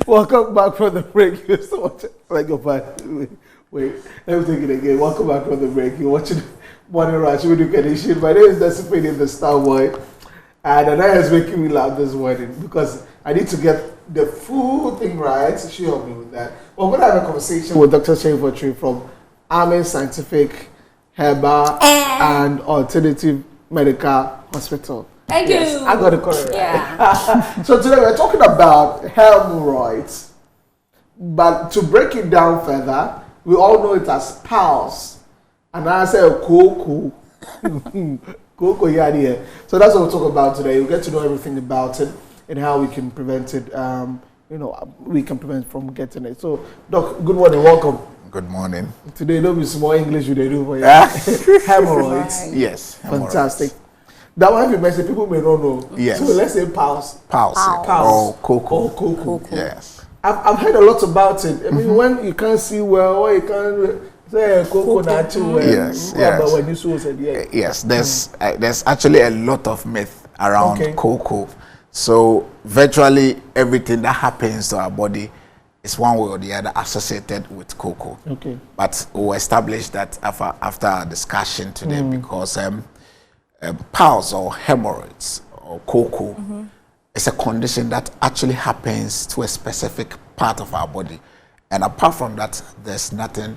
Welcome back from the break. You're so much like your part. Wait, let me take it again. Welcome back from the break. You're watching Morning Rush with Education. My name is Desipede, the Star Boy. And Anaya is making me laugh this morning because I need to get the full thing right. She helped me with that. We're going to have a conversation with Dr. Shane from Army Scientific Herbal and Alternative Medical Hospital. Thank you. I got it correct. Yeah. So today we're talking about HAEMRRHOIDs. But to break it down further, we all know it as PALS. And I say Coco. Coco Yadi. So that's what we'll talk about today. You'll get to know everything about it and how we can prevent it. We can prevent from getting it. So, Doc, good morning. Welcome. Good morning. Today, don't be small English they do for you. HAEMRRHOIDs. Yes. Fantastic. That one, if you mention, people may not know. Yes. So let's say PALS. PALS. Or Coco. Or Coco. Yes. I've heard a lot about it. I mean, when you can't see well, or you can't say Coco natural. Yes. But when you said yes, there's actually a lot of myth around Coco. So virtually everything that happens to our body is one way or the other associated with Coco. Okay. But we'll establish that after our discussion today because PALS or hemorrhoids or Coco is a condition that actually happens to a specific part of our body. And apart from that, there's nothing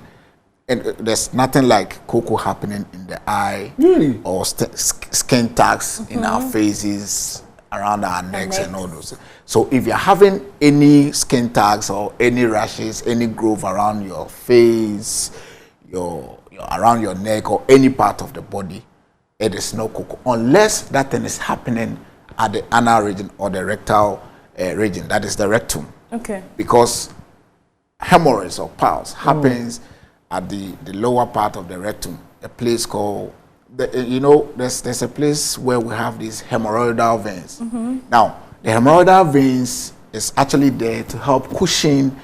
like Coco happening in the eye or skin tags in our faces, around our necks and all those. So if you're having any skin tags or any rashes, any growth around your face, around your neck or any part of the body, it is no Coco, unless that thing is happening at the anal region or the rectal region, that is the rectum. Okay. Because hemorrhoids or PALS happens at the lower part of the rectum, a place called, there's a place where we have these hemorrhoidal veins. Now, the hemorrhoidal veins is actually there to help cushion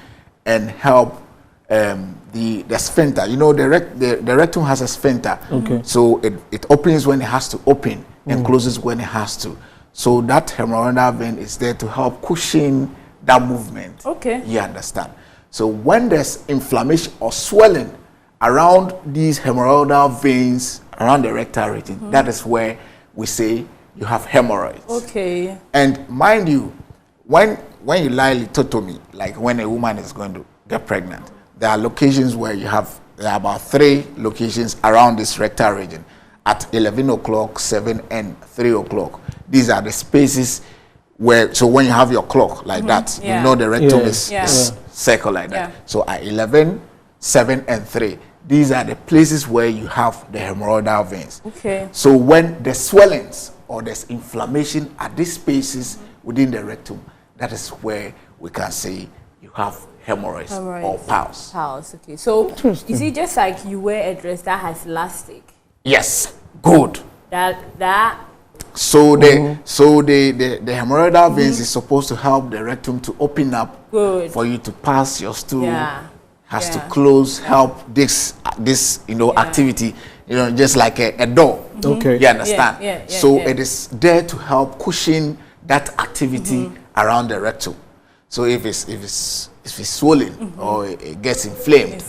and help the sphincter. The rectum has a sphincter. So it opens when it has to open and closes when it has to. So that hemorrhoidal vein is there to help cushion that movement. Okay. You understand? So when there's inflammation or swelling around these hemorrhoidal veins around the rectal region, that is where we say you have hemorrhoids. Okay. And mind you, when you lie lithotomy, like when a woman is going to get pregnant, there are locations where there are about 3 locations around this rectal region at 11 o'clock, 7 and 3 o'clock. These are the spaces where, so when you have your clock like that, you know the rectum is circle like that. So at 11, 7 and 3, these are the places where you have the hemorrhoidal veins. Okay. So when the swellings or there's inflammation at these spaces within the rectum, that is where we can say you have hemorrhoids or PALS. PALS, okay. So is it just like you wear a dress that has elastic? Yes, good. That. So the hemorrhoidal veins is supposed to help the rectum to open up for you to pass your stool. Has to close, help this activity, just like a door. Okay. You understand? It is there to help cushion that activity around the rectum. So if it's swollen or it gets inflamed,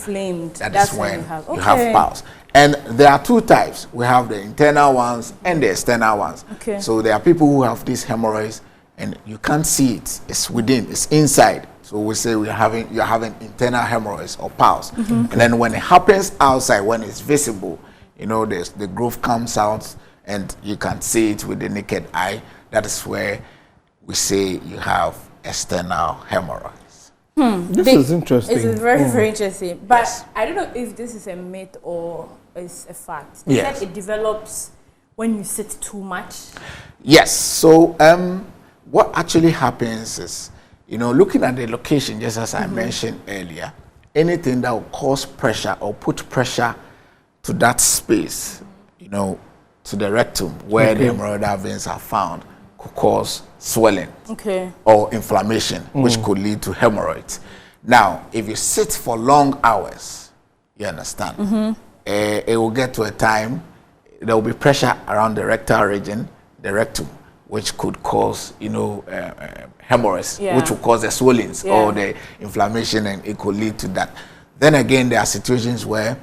that's when you have PALS. And there are 2 types. We have the internal ones and the external ones. Okay. So there are people who have these hemorrhoids and you can't see it. It's within, it's inside. So we say you're having internal hemorrhoids or PALS. And then when it happens outside, when it's visible, the growth comes out and you can see it with the naked eye. That is where we say you have external hemorrhoids. This is interesting. It's very, very interesting. But I don't know if this is a myth or is a fact. You said it develops when you sit too much? Yes. So what actually happens is, looking at the location, just as I mentioned earlier, anything that will cause pressure or put pressure to that space, to the rectum where the hemorrhoidal veins are found, could cause swelling or inflammation, which could lead to hemorrhoids. Now, if you sit for long hours, you understand, it will get to a time, there will be pressure around the rectal region, the rectum, which could cause, hemorrhoids, Yeah. which will cause the swellings Yeah. or the inflammation, and it could lead to that. Then again, there are situations where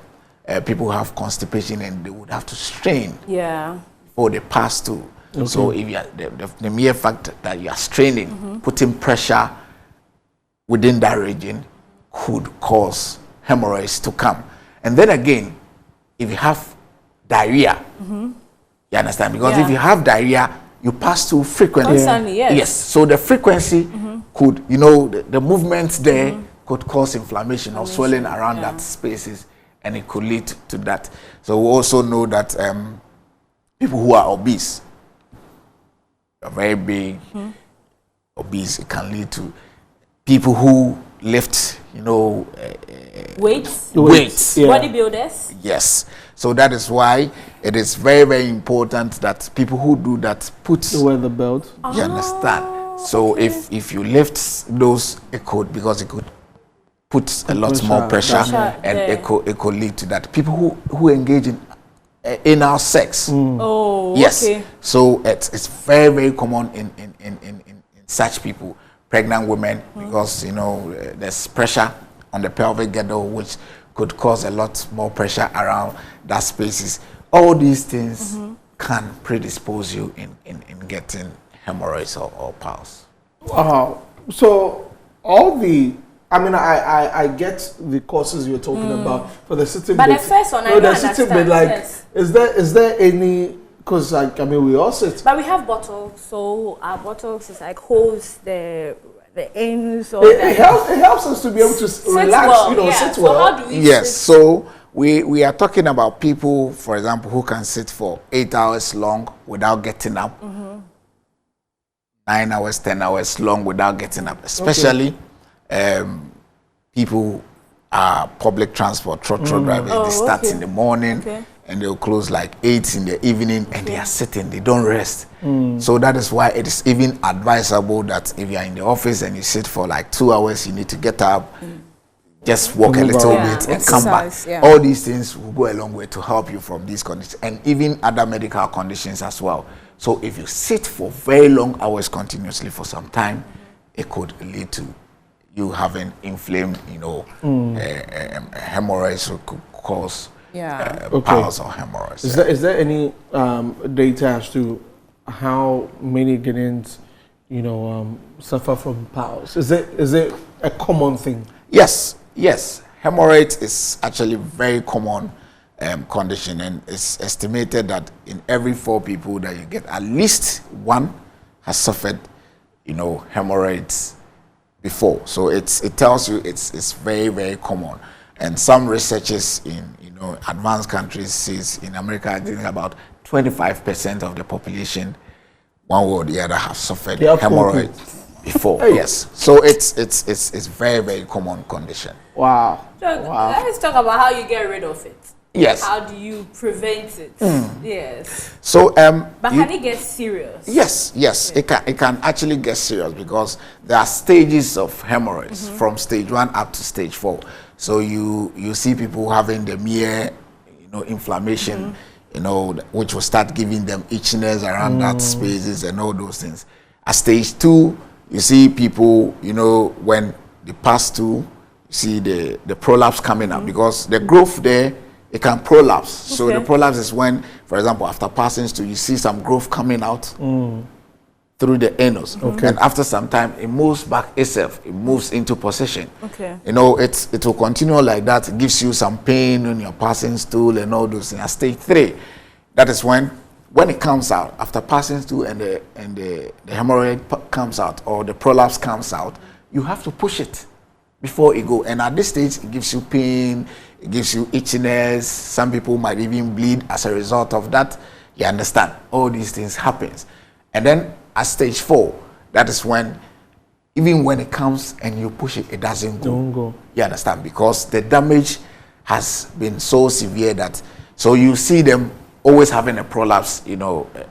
people have constipation and they would have to strain before they pass through. Okay. So if you are, the mere fact that you are straining, putting pressure within that region could cause hemorrhoids to come. And then again, if you have diarrhea, you understand? Because if you have diarrhea, you pass through frequently. Constantly, yes. Yes. So the frequency could, the movements there could cause inflammation or swelling around that spaces, and it could lead to that. So we also know that people who are obese, are very big, obese, it can lead to people who lift, weights. Yeah. Bodybuilders. Yes. So that is why it is very, very important that people who do that wear the belt. You understand? So if you lift those, it could put a lot more pressure, and it could lead to that. People who engage in anal sex. Yes. Okay. So it's very, very common in such people, pregnant women, because there's pressure on the pelvic girdle, which could cause a lot more pressure around that spaces. All these things can predispose you in getting hemorrhoids or piles. So all I get the causes you're talking about for the sitting but bed. The first one, I don't understand. Yes. Is there any? Because we all sit. But we have bottles, so our bottles is like holds the ends. It helps us to be able to relax, sit well. So how do we yes. sit? So we are talking about people, for example, who can sit for 8 hours long without getting up. 9 hours, 10 hours long without getting up, especially people are public transport, trotro drivers. They start in the morning and they'll close like 8 in the evening, and they are sitting, they don't rest. So that is why it is even advisable that if you are in the office and you sit for like 2 hours, you need to get up, just walk a little bit and come back. All these things will go a long way to help you from these conditions, and even other medical conditions as well. So if you sit for very long hours continuously for some time, it could lead to you having inflamed, hemorrhoids, or could cause piles or hemorrhoids. Is there any data as to how many Ghanaians, suffer from piles? Is it a common thing? Yes. Hemorrhoids is actually very common condition, and it's estimated that in every 4 people that you get, at least one has suffered, hemorrhoids before. So it tells you it's very, very common. And some researchers in advanced countries says in America, I think about 25% of the population, one way or the other, have suffered hemorrhoids before. Yes. So it's very, very common condition. Wow. So let's talk about how you get rid of it. Yes. How do you prevent it? Yes. So but can it get serious? Yes. It can actually get serious, because there are stages of hemorrhoids from stage 1 up to stage 4. So you see people having the mere inflammation, which will start giving them itchiness around that spaces and all those things. At stage 2, you see people, when they pass through, you see the prolapse coming up, because the growth there, it can prolapse. So the prolapse is when, for example, after passing through, you see some growth coming out through the anus. And after some time, it moves back itself. It moves into position. It will continue like that. It gives you some pain when you're passing stool and all those things. At stage 3, that is when it comes out, after passing through and the hemorrhoid comes out, or the prolapse comes out, you have to push it before it go. And at this stage, it gives you pain, it gives you itchiness. Some people might even bleed as a result of that. You understand? All these things happens. And then at stage 4, that is when, even when it comes and you push it, it doesn't go. Don't go. You understand? Because the damage has been so severe that, so you see them always having a prolapse,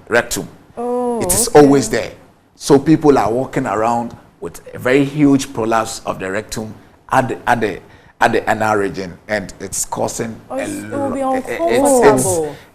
rectum. It is always there. So people are walking around with a very huge prolapse of the rectum at at the anal region, and it's causing a lot.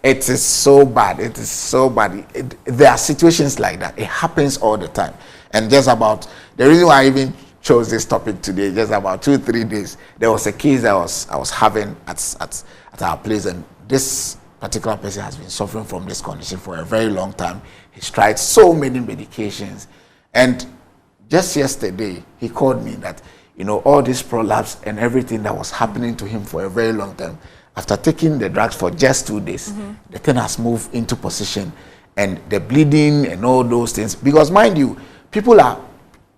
It is so bad. It is so bad. There are situations like that. It happens all the time. And just about the reason why I even chose this topic today, just about 2-3 days, there was a case that I was having at our place, and this particular person has been suffering from this condition for a very long time. He's tried so many medications, and just yesterday he called me that, you know, all this prolapse and everything that was happening to him for a very long time, after taking the drugs for just 2 days, the thing has moved into position, and the bleeding and all those things, because mind you,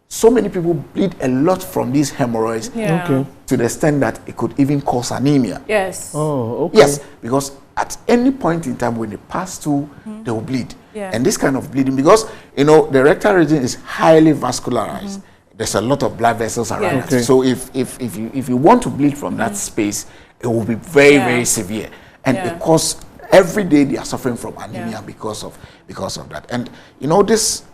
so many people bleed a lot from these hemorrhoids, to the extent that it could even cause anemia. Yes. Oh, okay. Yes, because at any point in time when they pass through, they will bleed. And this kind of bleeding, because, you know, the rectal region is highly vascularized. There's a lot of blood vessels around it. So if you want to bleed from that space, it will be very, very severe. And because every day they are suffering from anemia because of that. And, you know, this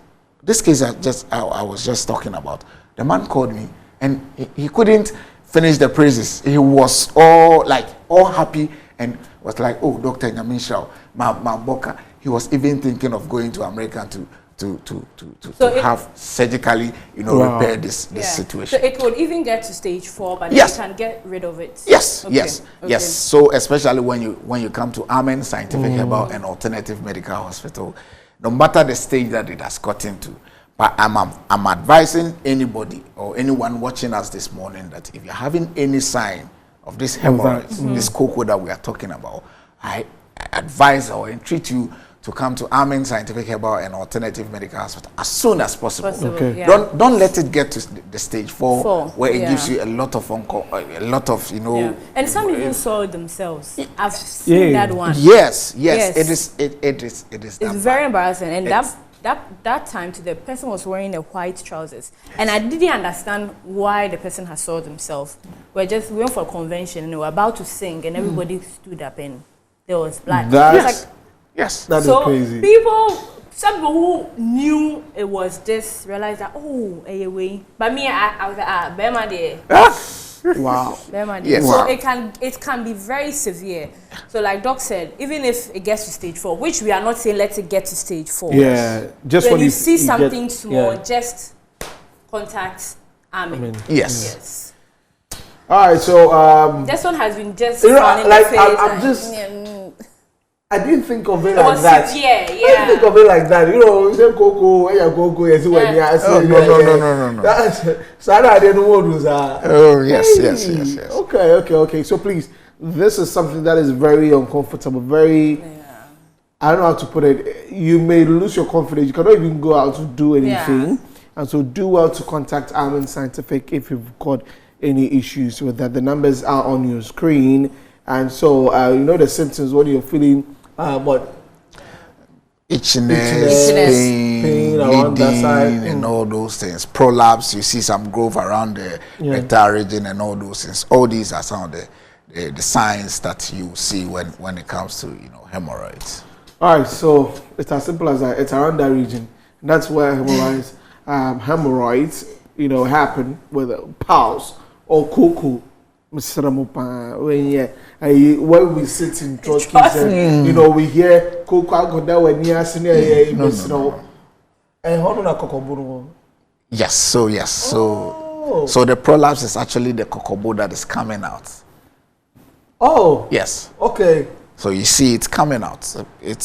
case I was just talking about, the man called me, and he couldn't finish the praises. He was all happy, and was like, oh, Dr. Nyamisha, my boka. He was even thinking of going to America to have surgically, you know, repair this situation. So it would even get to stage 4, but you can get rid of it. Yes, yes. So especially when you come to Amen Scientific Herbal and Alternative Medical Hospital, no matter the stage that it has gotten to, but I'm advising anybody or anyone watching us this morning that if you're having any sign of this hemorrhoids, this cocoa that we are talking about, I advise or entreat you to come to Amen Scientific Herbal and Alternative Medical Hospital as soon as possible. Don't let it get to the stage 4 where it gives you a lot of you know. And some people saw it themselves. I've seen that one. Yes. It is. It's very embarrassing, and that time the person was wearing a white trousers, and I didn't understand why the person had saw themselves. We went for a convention, and we were about to sing, and everybody stood up, and there was blood. Yes, that is crazy. Some people who knew it was this realized that, oh, anyway. But me, I was like, Bema there. Wow. Yes. So it can be very severe. So like Doc said, even if it gets to stage 4, which we are not saying let it get to stage 4. Yeah. Just when you see something small, just contact Amen. Yes. All right. So this one has been just I didn't think of it like that. Yeah. I didn't think of it like that. You know, say Coco, Coco, yes, when you ask. No. So I didn't know what was that. Oh, yes. Okay. So please, this is something that is very uncomfortable, very. I don't know how to put it. You may lose your confidence. You cannot even go out to do anything, and so do well to contact Amen Scientific if you've got any issues with that. The numbers are on your screen, and so you know the symptoms when you're feeling. What? Itchiness, pain around that side, and all those things. Prolapse, you see some growth around the rectal region and all those things. All these are some of the signs that you see when it comes to, you know, hemorrhoids. All right, so it's as simple as that. It's around that region. That's where hemorrhoids, you know, happen with pulse or cuckoo. When we sit in church, you know, we hear Yes, so the prolapse is actually the cocobo that is coming out. Oh, yes. Okay. So you see it's coming out. It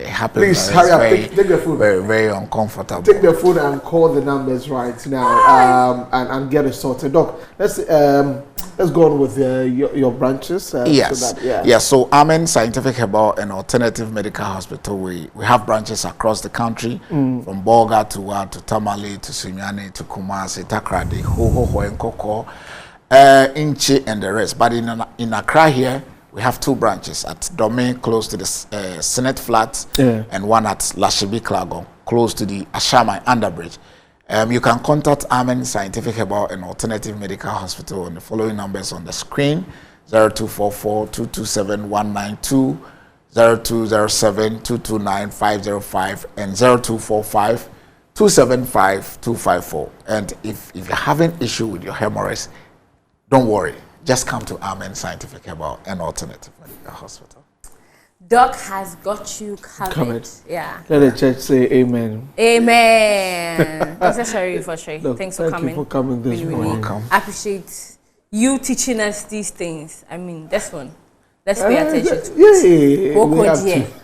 happens. Please hurry up. Take the food. Very, very uncomfortable. Take the food and call the numbers right now, and get it sorted. Doc, let's go on with your branches. Yes. So Amen Scientific Herbal and Alternative Medical Hospital. We have branches across the country, from Bolga to Tamale to Sunyani to Kumasi, Takrady, Hohoho and Koko, Inchi and the rest. But in Accra here, we have 2 branches at Dome, close to the Senate Flats, and one at Lashibi Klagon, close to the Ashama Underbridge. You can contact Amen Scientific Herbal and Alternative Medical Hospital on the following numbers on the screen: 0244-227-192, 0207-229-505, and 0245-275-254. And if you're having issue with your hemorrhoids, don't worry. Just come to Amen Scientific Herbal and Alternative Medical Hospital. Doc has got you covered. Yeah. Let the church say amen. Amen. Dr. Sharif Oshay, thanks for coming. Thank you for coming this morning. Welcome. Appreciate you teaching us these things. I mean, this one. Let's pay attention to it. Yeah, we have OKYERE. to.